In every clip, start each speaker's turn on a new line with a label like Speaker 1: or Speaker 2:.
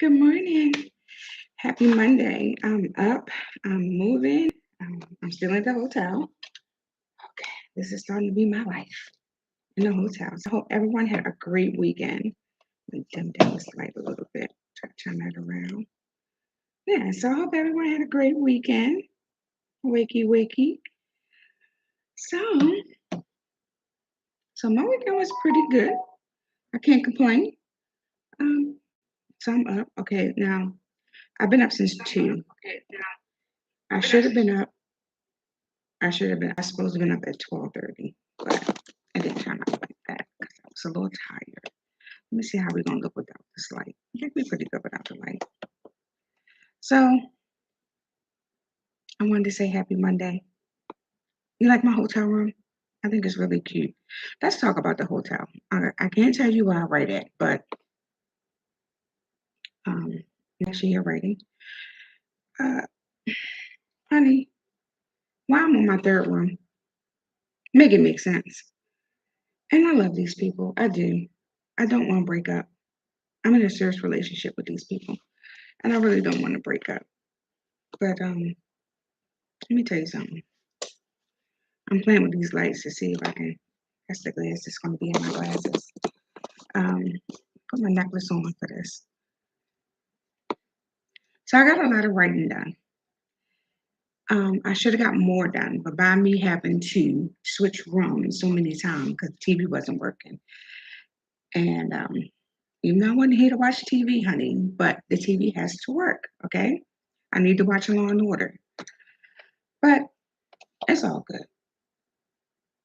Speaker 1: Good morning. Happy Monday. I'm up. I'm moving. I'm still at the hotel. Okay, this is starting to be my life in the hotel. So I hope everyone had a great weekend. Let me dim down this light a little bit. Try to turn that around. Yeah, so I hope everyone had a great weekend. Wakey, wakey. So, so my weekend was pretty good. I can't complain. Um, so I'm up. Okay, now I've been up since 2. I should have been up. I supposed to have been up at 12:30, but it didn't turn out like that because I was a little tired. Let me see how we're gonna look without this light. I think we're pretty good without the light. So I wanted to say happy Monday. You like my hotel room? I think it's really cute. Let's talk about the hotel. I can't tell you where I write at, but um, next year writing. Uh, honey, why I'm on my third room? Make it make sense. And I love these people. I do. I don't want to break up. I'm in a serious relationship with these people, and I really don't want to break up. But let me tell you something. I'm playing with these lights to see if I can. That's the glass that's going to be in my glasses. Um, put my necklace on for this. So I got a lot of writing done. I should have got more done, but by me having to switch rooms so many times because the TV wasn't working, and even though I wasn't here to watch TV, honey, but the TV has to work. Okay, I need to watch Law and Order, but it's all good.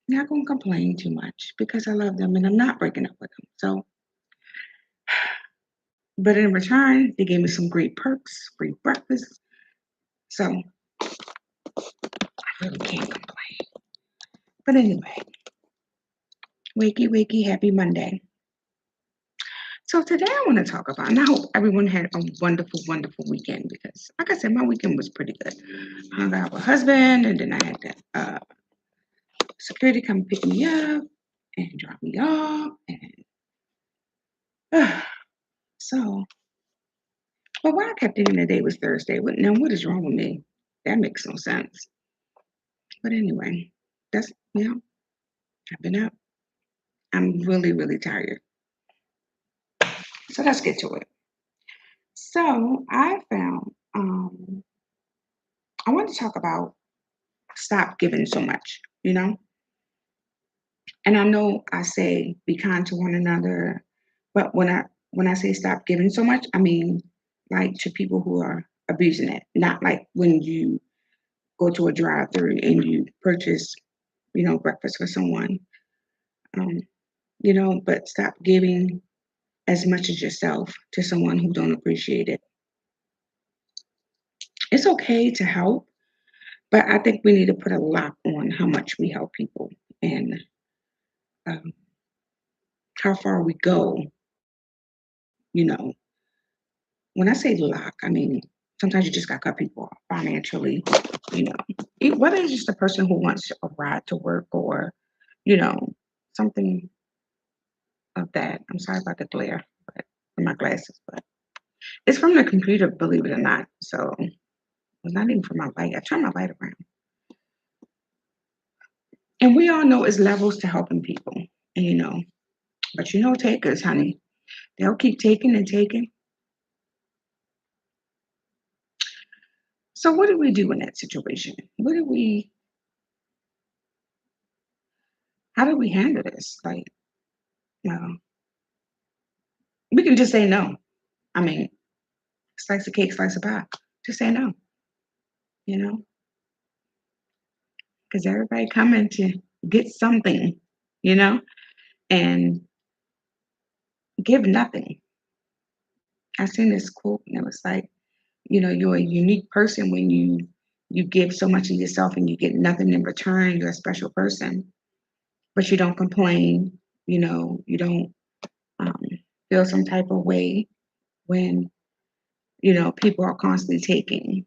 Speaker 1: Not gonna complain too much because I love them and I'm not breaking up with them. So, but in return, they gave me some great perks, free breakfast. So I really can't complain. But anyway, wakey, wakey, happy Monday. So today I want to talk about, and I hope everyone had a wonderful, wonderful weekend because, like I said, my weekend was pretty good. I hung out with my husband, and then I had the security come pick me up and drop me off, and so. But why I kept thinking the day was Thursday? Now what is wrong with me? That makes no sense. But anyway, that's I've been up. I'm really, really tired. So let's get to it. So I found I want to talk about stop giving so much, And I know I say be kind to one another, but when I say stop giving so much, I mean like to people who are abusing it, not like when you go to a drive-through and you purchase, breakfast for someone, um, but stop giving as much as yourself to someone who don't appreciate it. It's okay to help, but I think we need to put a lock on how much we help people and um, how far we go. You know, when I say lock, I mean sometimes you just got to cut people off financially. Whether it's just a person who wants a ride to work or you know something of that. I'm sorry about the glare, but in my glasses, but it's from the computer, believe it or not. So it's not even from my light. I turned my light around. And we all know it's levels to helping people. And but takers, honey. They'll keep taking and taking. So what do we do in that situation? How do we handle this? Like, no. We can just say no. I mean, slice of cake, slice of pie. Just say no, you know, because everybody coming to get something, you know, and give nothing. I seen this quote and it was like, you're a unique person when you give so much of yourself and you get nothing in return. You're a special person, but you don't complain. You don't um, feel some type of way when people are constantly taking.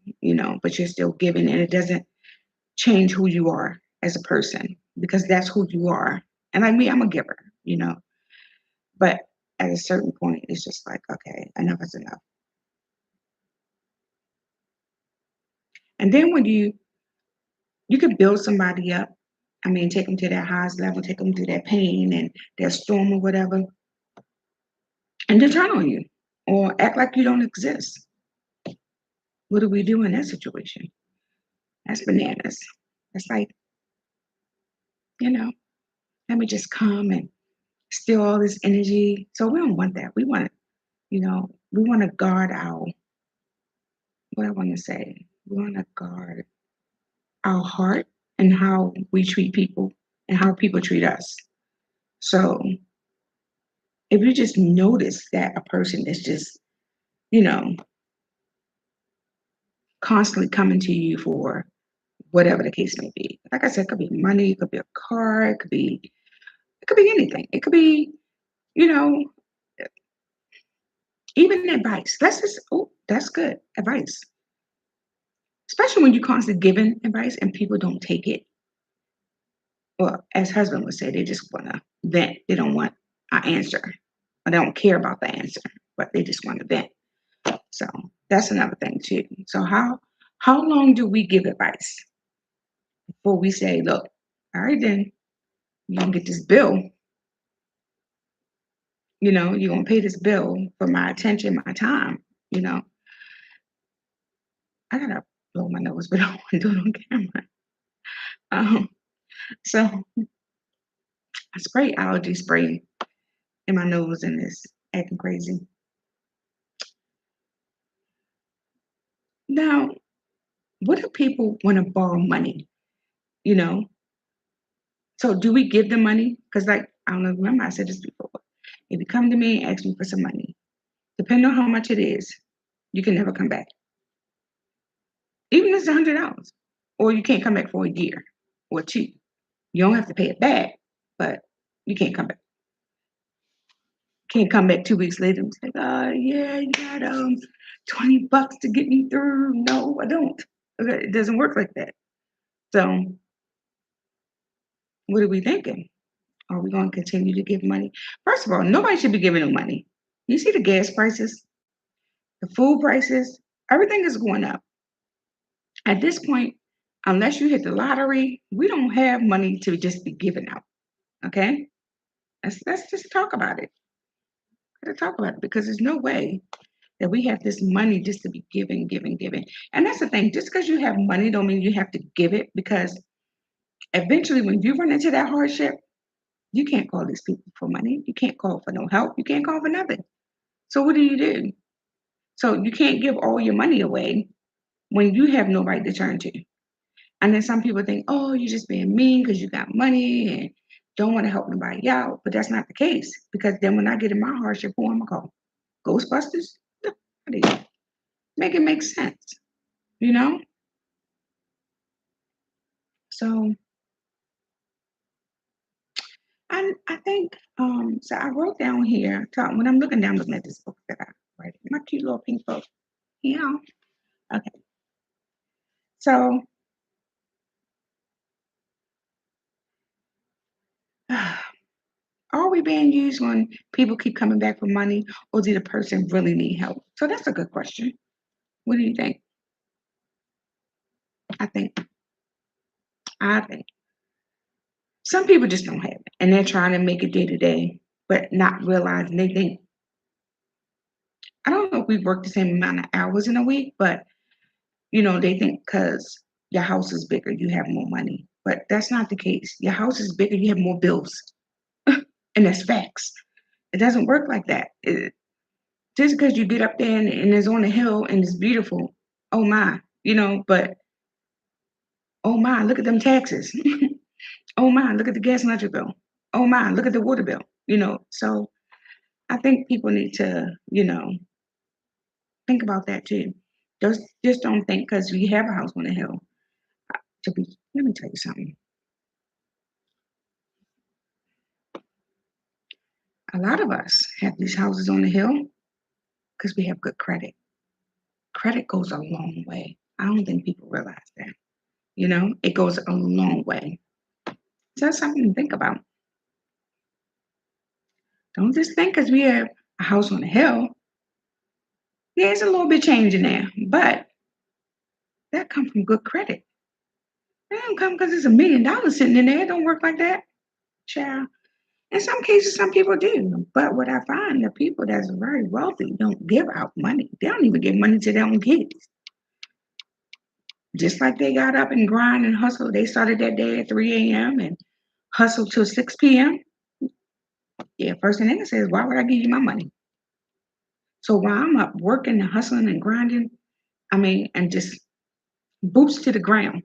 Speaker 1: But you're still giving, and it doesn't change who you are as a person because that's who you are. And like me, I'm a giver. But at a certain point, it's just like, okay, enough is enough. And then when you could build somebody up, I mean, take them to their highest level, take them through their pain and their storm or whatever, and then turn on you or act like you don't exist. What do we do in that situation? That's bananas. It's like, you know, let me just come and steal all this energy. So we don't want that. We want, we want to guard what I want to say, we want to guard our heart and how we treat people and how people treat us. So if you just notice that a person is just, you know, constantly coming to you for whatever the case may be. Like I said, it could be money, it could be a car, it could be anything. It could be, you know, even advice. That's good advice. Especially when you're constantly giving advice and people don't take it. Well, as husband would say, they just want to vent. They don't want an answer. Or they don't care about the answer, but they just want to vent. So that's another thing too. So how long do we give advice before we say, look, all right then, you can get this bill, you're gonna pay this bill for my attention, my time, you know. I gotta blow my nose, but I don't want to do it on camera. Um, so I spray allergy spray in my nose and it's acting crazy. Now, what if people want to borrow money? You know, so do we give them money? Because, like, I don't know, remember I said this before. If you come to me and ask me for some money, depending on how much it is, you can never come back. Even if it's $100, or you can't come back for a year or two. You don't have to pay it back, but you can't come back. Can't come back 2 weeks later and say, yeah, you got $20 to get me through. No, I don't. Okay, it doesn't work like that. So what are we thinking? Are we going to continue to give money? First of all, nobody should be giving no money. You see the gas prices, the food prices, everything is going up. At this point, unless you hit the lottery, we don't have money to just be giving out. Okay? Let's just talk about it. Gotta talk about it because there's no way that we have this money just to be giving, giving, giving. And that's the thing. Just because you have money don't mean you have to give it because eventually when you run into that hardship, you can't call these people for money. You can't call for no help. You can't call for nothing. So what do you do? So you can't give all your money away when you have nobody to turn to. And then some people think, oh, you're just being mean because you got money and don't want to help nobody out. But that's not the case because then when I get in my hardship, who am I call? Ghostbusters? No, how do you make it make sense? You know? So I think so I wrote down here when I'm looking down looking at this book that I write, my cute little pink book. Yeah. Okay. So are we being used when people keep coming back for money, or did the person really need help? So that's a good question. What do you think? I think I think some people just don't have it, and they're trying to make it day to day, but not realizing they think. I don't know if we work the same amount of hours in a week, but they think because your house is bigger, you have more money, but that's not the case. Your house is bigger, you have more bills, and that's facts. It doesn't work like that. Just because you get up there and it's on a hill and it's beautiful, oh my, but oh my, look at them taxes. Oh my, look at the gas and electric bill. Oh my, look at the water bill. So I think people need to, think about that too. Just don't think because we have a house on a hill to be. Let me tell you something. A lot of us have these houses on the hill because we have good credit. Credit goes a long way. I don't think people realize that. It goes a long way. So that's something to think about. Don't just think because we have a house on a hill. Yeah, it's a little bit changing there, but That come from good credit. That don't come because there's $1 million sitting in there. It don't work like that, child. In some cases, some people do. But what I find, the people that's very wealthy don't give out money. They don't even give money to their own kids. Just like they got up and grind and hustle. They started that day at 3 a.m. and hustled till 6 p.m. Yeah, first thing they say is, why would I give you my money? So while I'm up working and hustling and grinding, and just boots to the ground,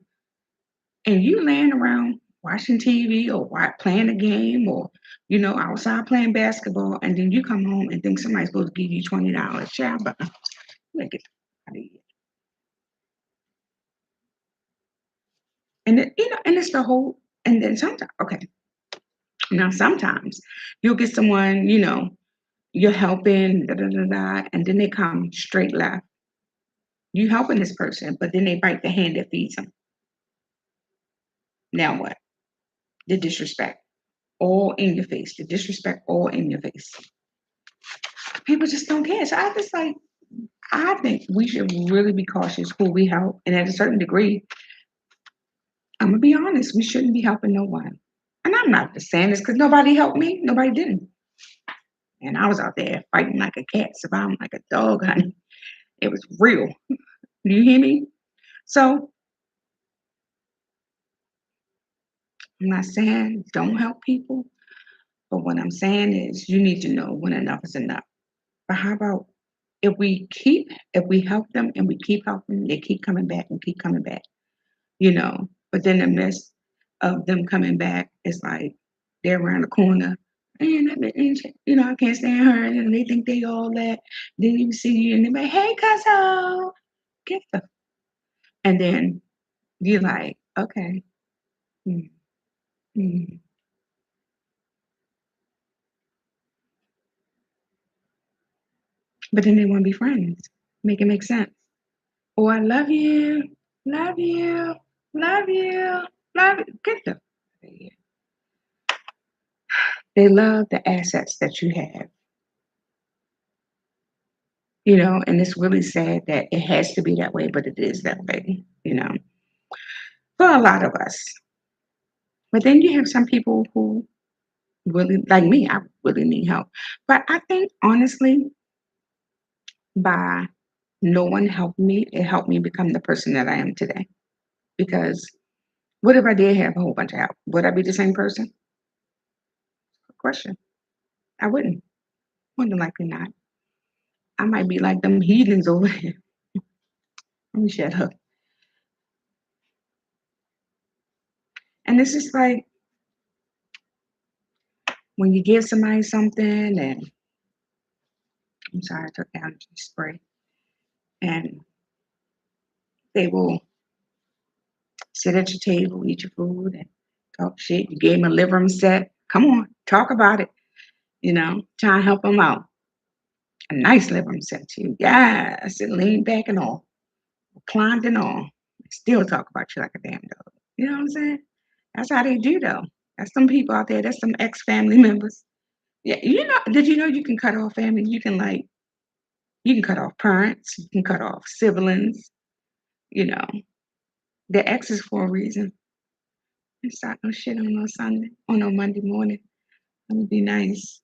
Speaker 1: and you laying around watching TV or playing a game or, outside playing basketball, and then you come home and think somebody's supposed to give you $20. Child, but look at out of here. And it's the whole, and then sometimes, okay, now sometimes you'll get someone, you're helping, da, da, da, da, and then they come straight left. You helping this person, but then they bite the hand that feeds them. Now what? The disrespect. All in your face. The disrespect all in your face. People just don't care. So I think we should really be cautious who we help. And at a certain degree, I'm gonna be honest, we shouldn't be helping no one. And I'm not just saying this because nobody helped me. Nobody didn't. And I was out there fighting like a cat, surviving like a dog, honey. It was real. Do you hear me? So I'm not saying don't help people, but what I'm saying is you need to know when enough is enough. But how about if we help them and we keep helping them, they keep coming back and keep coming back, But then the midst of them coming back, it's like they're around the corner. And that bitch, I can't stand her. And they think they all that. Then you see you and they're like, hey, Cuzzo, get the. And then you're like, okay. mm, mm. But then they want to be friends. Make it make sense. Oh, I love you, love you, love you, love you. Get the. They love the assets that you have, and it's really sad that it has to be that way, but it is that way, for a lot of us. But then you have some people who really, like me, I really need help. But I think honestly, by no one helping me, it helped me become the person that I am today. Because what if I did have a whole bunch of help? Would I be the same person? Good question. I wouldn't. More than likely not. I might be like them heathens over there. Let me shut up. And it's just like when you give somebody something, and I'm sorry, I took allergy spray, and they will sit at your table, eat your food, and talk shit. You gave them a liver set. Come on, talk about it. Try and help them out. A nice liver set too. Yes, and lean back and all, climbed and all. Still talk about you like a damn dog. You know what I'm saying? That's how they do though. That's some people out there. That's some ex family members. Yeah, did you know you can cut off family? You can cut off parents, you can cut off siblings, you know. They're exes for a reason. It's not no shit on no Sunday, on no Monday morning. Let me be nice.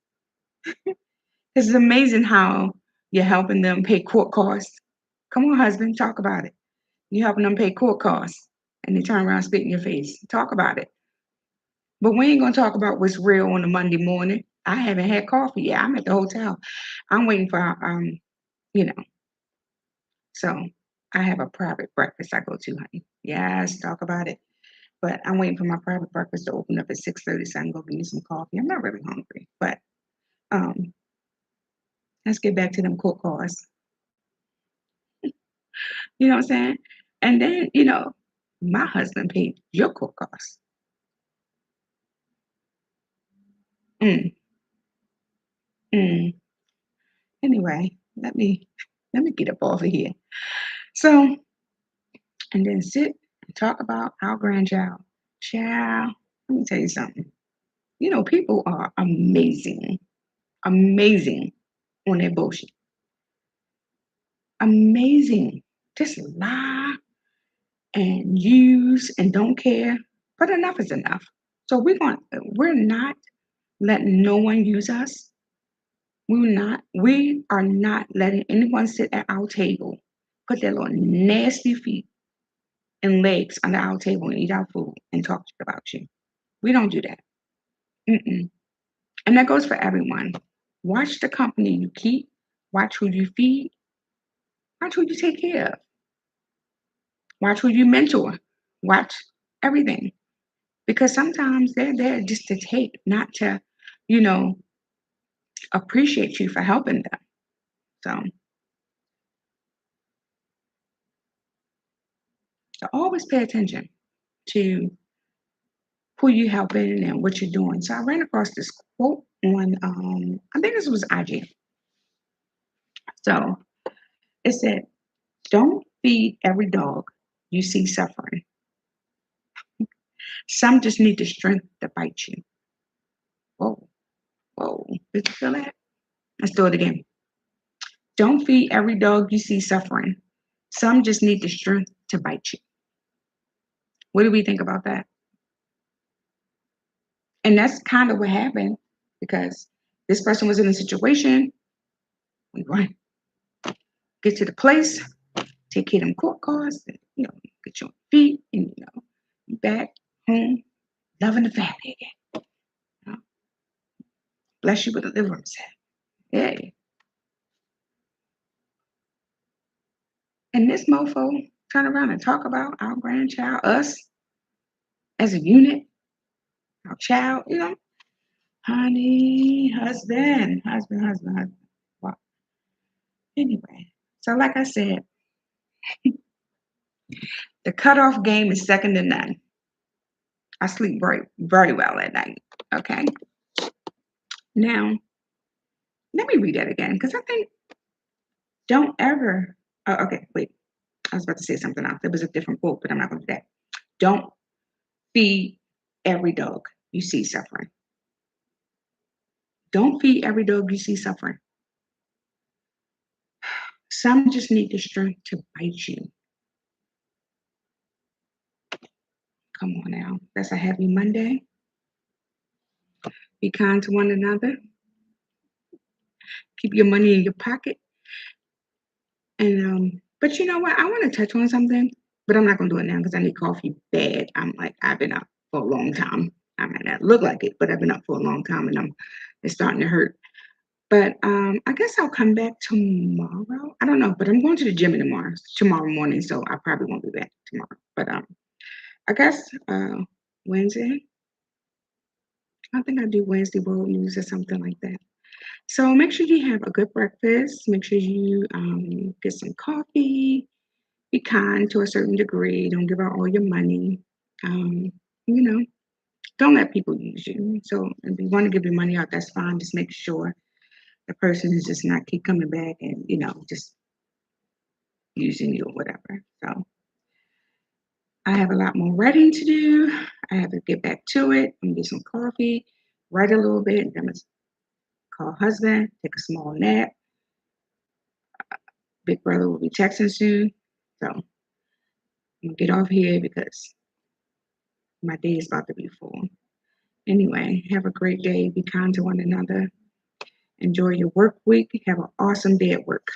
Speaker 1: It's amazing how you're helping them pay court costs. Come on, husband, talk about it. You're helping them pay court costs. And they turn around and spit in your face. Talk about it. But we ain't gonna talk about what's real on a Monday morning. I haven't had coffee yet. I'm at the hotel. I'm waiting for you know, so I have a private breakfast I go to, honey. Yes, talk about it. But I'm waiting for my private breakfast to open up at 6:30 so I can go get me some coffee. I'm not really hungry, but um, let's get back to them court calls. You know what I'm saying? And then, my husband paid your court costs. Mm, mm. Anyway, let me get up off of here. So, and then sit and talk about our grandchild. Child, let me tell you something. People are amazing, amazing on their bullshit. Amazing. Just lie. and use and don't care. But enough is enough. So we're not letting no one use us. We are not letting anyone sit at our table, put their little nasty feet and legs under our table and eat our food and talk about you. We don't do that. Mm-mm. And that goes for everyone. Watch the company you keep, watch who you feed, watch who you take care of, watch who you mentor, watch everything. Because sometimes they're there just to take, not to, you know, appreciate you for helping them. So always pay attention to who you helping and what you're doing. So I ran across this quote on, I think this was IG. So it said, "Don't feed every dog you see suffering. Some just need the strength to bite you." Whoa, whoa. Did you feel that? Let's do it again. Don't feed every dog you see suffering. Some just need the strength to bite you. What do we think about that? And that's kind of what happened because this person was in a situation. We run, get to the place, take care of them court cards, and, get your feet, and you back home, loving the family again. You know? Bless you with a liver set. Yay. And this mofo turn around and talk about our grandchild, us as a unit, our child, honey, husband. Wow. Anyway, so like I said, the cutoff game is second to none. I sleep very, very well at night. Okay. Now, let me read that again because I think don't ever. Oh, okay, wait. I was about to say something else. It was a different quote, but I'm not going to do that. Don't feed every dog you see suffering. Don't feed every dog you see suffering. Some just need the strength to bite you. Come on now. That's a happy Monday. Be kind to one another. Keep your money in your pocket. And but you know what? I want to touch on something, but I'm not gonna do it now because I need coffee bad. I've been up for a long time. I might not look like it, but I've been up for a long time and it's starting to hurt. But I guess I'll come back tomorrow. I don't know, but I'm going to the gym tomorrow morning, so I probably won't be back tomorrow. But I guess Wednesday. I think I'll do Wednesday world news or something like that. So make sure you have a good breakfast. Make sure you get some coffee. Be kind to a certain degree. Don't give out all your money. Um, you know, don't let people use you. So if you want to give your money out, that's fine. Just make sure the person is just not keep coming back and just using you or whatever. So I have a lot more writing to do. I have to get back to it. I'm gonna get some coffee, write a little bit, and then I'm gonna call husband, take a small nap. Big brother will be texting soon. So I'm gonna get off here because my day is about to be full. Anyway, have a great day. Be kind to one another. Enjoy your work week. Have an awesome day at work.